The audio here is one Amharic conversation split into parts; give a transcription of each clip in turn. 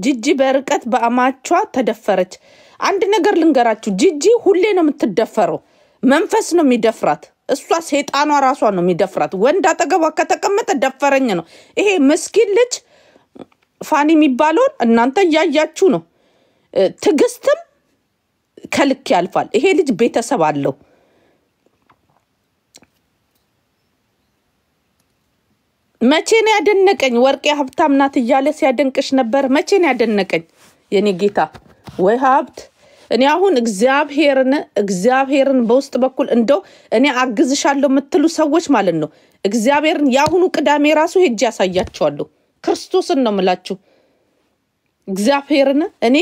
ጂጂ በርቀት በአማቿ ተደፈረች አንድ ነገር ልንገራችሁ ጂጂ ሁሌ ነው የምትደፈረው መንፈስ ነው የሚደፍራት እሷ ሰይጣኗ ራሷ ነው የሚደፍራት ወንድ አጠገቧ ከተቀመጠ ደፈረኝ ነው ይሄ መስኪን ልጅ ፋኒ የሚባለው እናንተ ያያችሁ ነው ትግስትም ከልክ ያልፋል ይሄ ልጅ ቤተሰብ አለው መቼ ነው ያደነቀኝ ወርቄ ሀብታም ናት እያለ ሲያደንቅሽ ነበር መቼ ነው ያደነቀኝ የኔ ጌታ ወይ ሀብት እኔ አሁን እግዚአብሔርን በውስጥ በኩል እንደው እኔ አግዝሻለሁ የምትሉ ሰዎች ማለት ነው እግዚአብሔርን ያሁኑ ቅዳሜ ራሱ ሄጅ ያሳያቸዋለሁ ክርስቶስን ነው ምላችሁ እግዚአብሔርን እኔ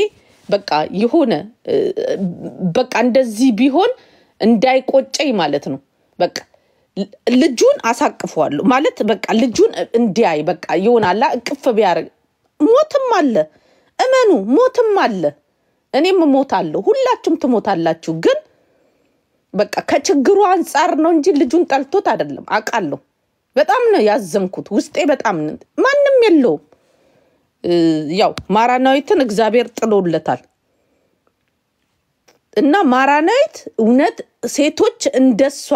በቃ ይሆነ በቃ እንደዚህ ቢሆን እንዳይቆጨኝ ማለት ነው በቃ ልጁን አሳቅፈዋለሁ ማለት በቃ ልጁን እንዲያይ በቃ ይሆናላ እቅፍ ቢያርግ ሞትም አለ እመኑ ሞትም አለ እኔም ሞታለሁ ሁላችሁም ትሞታላችሁ ግን በቃ ከችግሩ አንፃር ነው እንጂ ልጁን ጠልቶት አይደለም አቃለሁ በጣም ነው ያዘንኩት ውስጤ በጣም ማንንም የለው ያው ማራናዊትን እግዚአብሔር ጥሎለታል እና ማራናዊት እውነት ሴቶች እንደሷ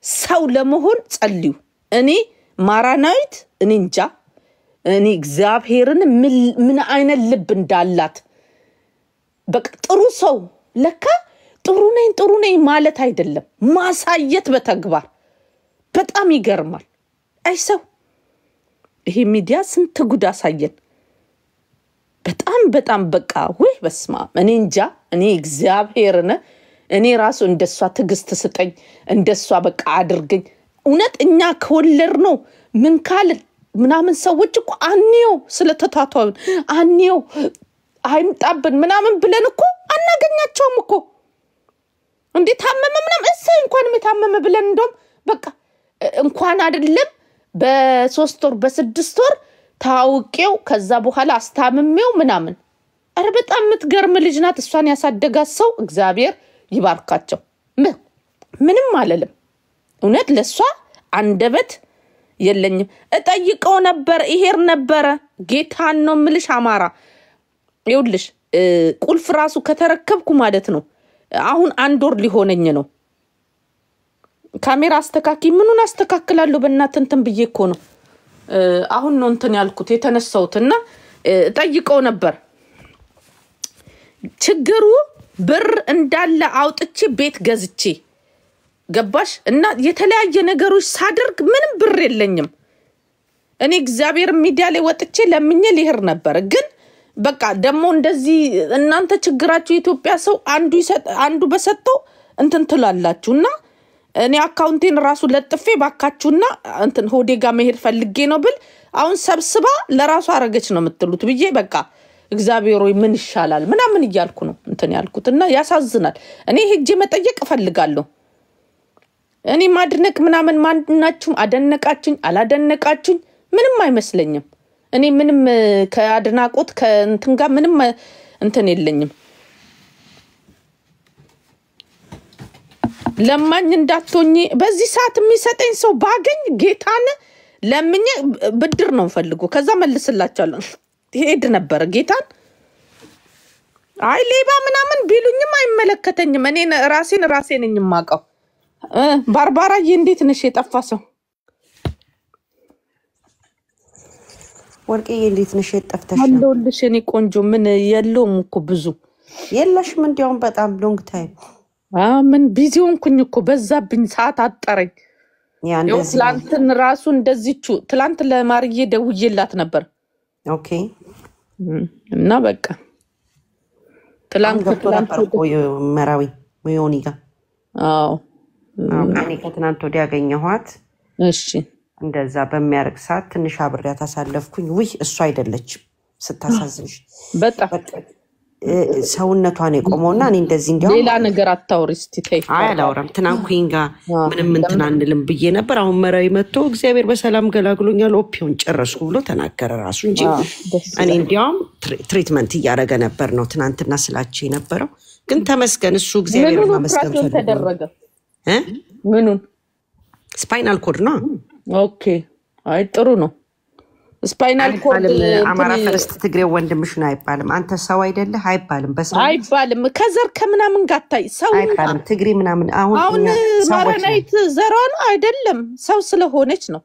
ሰው ለመሆን ጸልዩ እኔ ማራናዊት እኔ እንጃ እኔ እግዚአብሔርን ምን አይነት ልብ እንዳላት በቃ ጥሩ ሰው ለካ ጥሩ ነኝ ማለት አይደለም ማሳየት በተግባር በጣም ይገርማል አይሰው ይሄ ሚዲያ ስንት ጉድ አሳየን በጣም በቃ ወይ በስማ እኔ እንጃ እኔ እግዚአብሔርን እኔ ራሱ እንደሷ ትግስት ስጠኝ እንደሷ በቃ አድርገኝ እውነት እኛ ከወለር ነው ምን ካል ምናምን ሰዎች እኮ አንየው ስለተታታው አንየው አይምጣብን ምናምን ብለን እኮ አናገኛቸውም እኮ እንዴ ታመመ ምናምን እሰይ እንኳን የታመመ ብለን እንደም በቃ እንኳን አይደለም በ3 ወር በ6 ወር ታውቂው ከዛ በኋላ አስታምሜው ምናምን አረ በጣም ምትገርም ልጅ ናት እሷን ያሳደጋት ሰው እግዚአብሔር ይባርካቸው ምንም አለለም እውነት ለሷ አንደበት የለኝም እጠይቀው ነበር ይሄር ነበር ጌታን ነው ምልሽ አማራ ይውልሽ ቁልፍ ራሱ ከተረከብኩ ማለት ነው አሁን አንድ ወር ሊሆነኝ ነው ካሜራ አስተካኪ ምኑን አስተካክላለሁ በእናንተን ብዬ እኮ ነው አሁን ነው እንትን ያልኩት የተነሳውትና እጠይቀው ነበር ችግሩ ብር እንዳለ አውጥቼ ቤት ገዝቼ ገባሽ እና የተለያየ ነገሮች ሳደርግ ምንም ብር የለኝም እኔ እግዚአብሔር ሚዲያ ላይ ወጥቼ ለምኜ ሊሄር ነበር ግን በቃ ደሞ እንደዚህ እናንተ ችግራችሁ ኢትዮጵያ ሰው አንዱ በሰጠው እንትን ትላላችሁና እኔ አካውንቴን ራሱ ለጥፌ ባካችሁና እንትን ሆዴጋ መሄድ ፈልጌ ነው ብል አሁን ሰብስባ ለራሱ አረገች ነው የምትሉት ብዬ በቃ እግዚአብሔር ወይ ምን ይሻላል ምናምን ይያልኩ ነው እንትን ያልኩትና ያሳዝናል እኔ ሄጄ መጠየቅ ፈልጋለሁ እኔ ማድነቅ ምናምን ማንናችሁም አደነቃችሁኝ አላደነቃችሁኝ ምንም አይመስለኝም እኔ ምንም ከአድናቆት ከእንትን ጋር ምንም እንትን የለኝም ለማኝ እንዳትሆኚ በዚህ ሰዓት የሚሰጠኝ ሰው ባገኝ ጌታን ለምኜ ብድር ነው ፈልጎ ከዛ መልስላችኋለሁ ሄድ ነበር ጌታን አይ ሌባ ምናምን ቢሉኝም አይመለከተኝም እኔ ራሴን እንማቀው ባርባራዬ እንዴት ነሽ የጠፋ ሰው ወርቄ እንዴት ነሽ የጠፍተሽ ነው አለሁልሽ እኔ ቆንጆ ምን የለውም እኮ ብዙ የለሽም እንዲያውም በጣም ሎንግ ታይም ምን ቢዚውን እኮ በዛብኝ ሰዓት አጠረኝ ትላንትን ራሱ እንደዚህቹ ትላንት ለማርዬ ደውዬላት ነበር ኦኬ እና በቃ ትላንት መራዊ ወዮኒጋ አዎ እኔ ከትናንት ወዲያ ያገኘኋት እሺ እንደዛ በሚያርግ ሰዓት ትንሽ አብሪያ ታሳለፍኩኝ ወይ እሱ አይደለችም ስታሳዝንሽ በጣም ሰውነቷን የቆመውና እኔ እንደዚህ እንዲያው ሌላ ነገር አታውሪ እስቲ ተይ አላውራም ትናንኩኝ ጋር ምንም እንትን አንልም ብዬ ነበር አሁን መራዊ መጥቶ እግዚአብሔር በሰላም ገላግሎኛል ኦፒውን ጨረስኩ ብሎ ተናገረ ራሱ እንጂ እኔ እንዲያውም ትሪትመንት እያደረገ ነበር ነው ትናንትና ስላችሁ የነበረው ግን ተመስገን እሱ እግዚአብሔር ማመስገን ተደረገ ምኑን ስፓይናል ኮድ ነው ኦኬ አይ ጥሩ ነው ስፓይናል ኮርድ አማራ ፈርስት ትግሬ ወንድምሽ ነው አይባልም አንተ ሰው አይደለህ አይባልም በሰው አይባልም ከዘር ከምናምን ጋታይ ሰው አይባልም ትግሬ ምናምን አሁን ማራናይት ዘሯ ነው አይደለም ሰው ስለሆነች ነው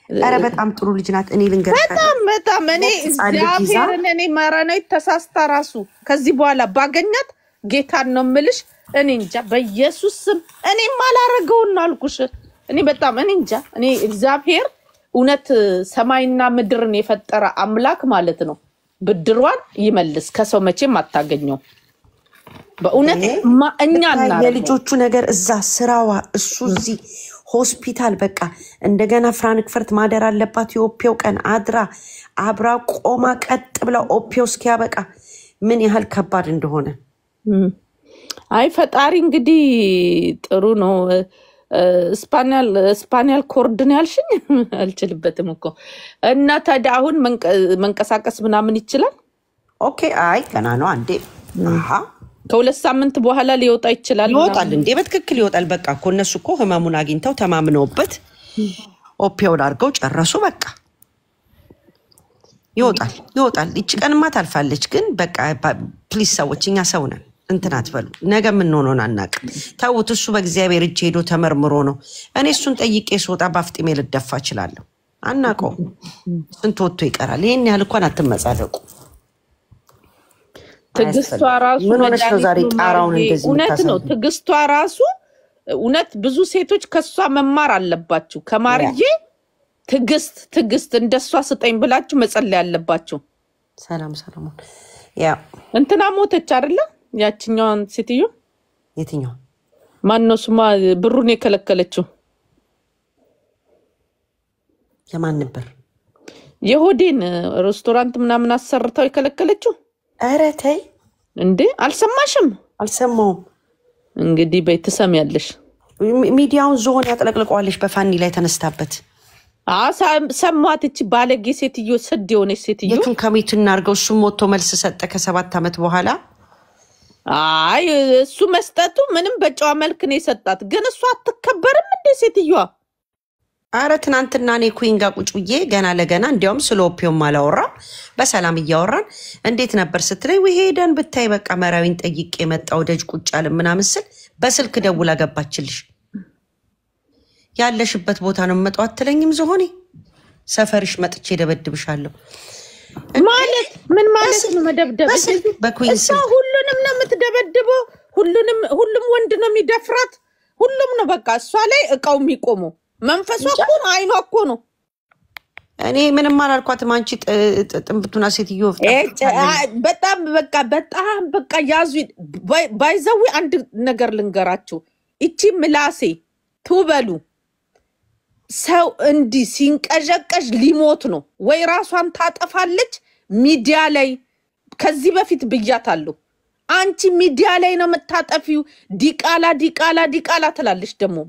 አረ በጣም ጥሩ ልጅ ናት እኔ ልንገርሽ በጣም እኔ እግዚአብሔርን እኔ ማራናይት ተሳስታ ራሱ ከዚህ በኋላ ባገኛት ጌታን ነው ምልሽ እኔ እንጃ በኢየሱስ ስም እኔ ማላረገውን አልኩሽ እኔ በጣም እኔ እንጃ እኔ እግዚአብሔር እውነት ሰማይና ምድርን የፈጠረ አምላክ ማለት ነው ብድሯን ይመልስ ከሰው መቼም አታገኘው በእውነት እኛና የልጆቹ ነገር እዛ ስራዋ እሱ እዚህ ሆስፒታል በቃ እንደገና ፍራንክፈርት ማደር አለባት የኦፒዮ ቀን አድራ አብራ ቆማ ቀጥ ብላ ኦፒዮ እስኪያበቃ ምን ያህል ከባድ እንደሆነ አይ ፈጣሪ እንግዲህ ጥሩ ነው ስፓኒያል ኮርድን ያልሽኝ አልችልበትም እኮ እና ታዲያ አሁን መንቀሳቀስ ምናምን ይችላል ኦኬ አይ ገና ነው አንዴ ከሁለት ሳምንት በኋላ ሊወጣ ይችላል ይወጣል እንዴ በትክክል ይወጣል በቃ እኮ እነሱ እኮ ህመሙን አግኝተው ተማምነውበት ኦፒዮን አድርገው ጨረሱ በቃ ይወጣል እቺ ቀንማ ታልፋለች ግን በቃ ፕሊስ ሰዎች እኛ ሰው ነን እንትን አትበሉ ነገ ምን ሆኖና አናቅ ታውት እሱ በእግዚአብሔር እጅ ሄዶ ተመርምሮ ነው እኔ እሱን ጠይቄ ስወጣ ባፍጢሜ ልደፋ እችላለሁ አናቀው ስንት ወጥቶ ይቀራል ይሄን ያህል እንኳን አትመጻደቁ ትግስቷ ራሱ እውነት ነው ትግስቷ ራሱ እውነት ብዙ ሴቶች ከሷ መማር አለባችሁ ከማርዬ ትግስት እንደሷ ስጠኝ ብላችሁ መጸለይ አለባችሁ ሰላም ሰላም ያ እንትና ሞተች አይደለ ያቺኛውን ሴትዮ የትኛው ማነው ስሟ ብሩን የከለከለችው የማን ነበር የሆዴን ሬስቶራንት ምናምን አሰርተው የከለከለችው ኧረ ተይ እንዴ አልሰማሽም አልሰማውም እንግዲህ በይተሰም ያለሽ ሚዲያውን ዞን ያጥለቅልቀዋለሽ በፋኒ ላይ ተነስታበት ሰማት እቺ ባለጌ ሴትዮ ሰድ የሆነች ሴትዮ የቱን ከሚት እናርገው እሱ ሞቶ መልስ ሰጠ ከ7 አመት በኋላ አይ እሱ መስጠቱ ምንም በጨዋ መልክ ነው የሰጣት ግን እሱ አትከበርም እንዴ ሴትዮዋ አረ ትናንትና እኔ ኩይንጋ ቁጭ ብዬ ገና ለገና እንዲያውም ስለ ኦፒዮም ማላወራ በሰላም እያወራን እንዴት ነበር ስትለኝ ወይ ሄደን ብታይ በቃ መራዊን ጠይቄ መጣው ደጅ ቁጭ አለ ምናምን ስል በስልክ ደውላ ገባችልሽ ያለሽበት ቦታ ነው መጣው አትለኝም ዝሆኔ ሰፈርሽ መጥቼ ደበድብሻለሁ ማለት ምን ማለት ነው መደብደብ በኩይንስ ሁሉንም ነው የምትደበድበው ሁሉም ወንድ ነው የሚደፍራት ሁሉም ነው በቃ እሷ ላይ እቃው የሚቆመው መንፈሷ እኮ ነው አይኗ እኮ ነው እኔ ምንም አላልኳትም አንቺ ጥምብቱና ሴትዮ በጣም በቃ ያዙ ባይዘዊ አንድ ነገር ልንገራችሁ እቺ ምላሴ ትበሉ ሰው እንዲ ሲንቀዠቀዥ ሊሞት ነው ወይ ራሷን ታጠፋለች ሚዲያ ላይ ከዚህ በፊት ብያታለሁ አንቺ ሚዲያ ላይ ነው መታጠፊው ዲቃላ ትላለች ደሞ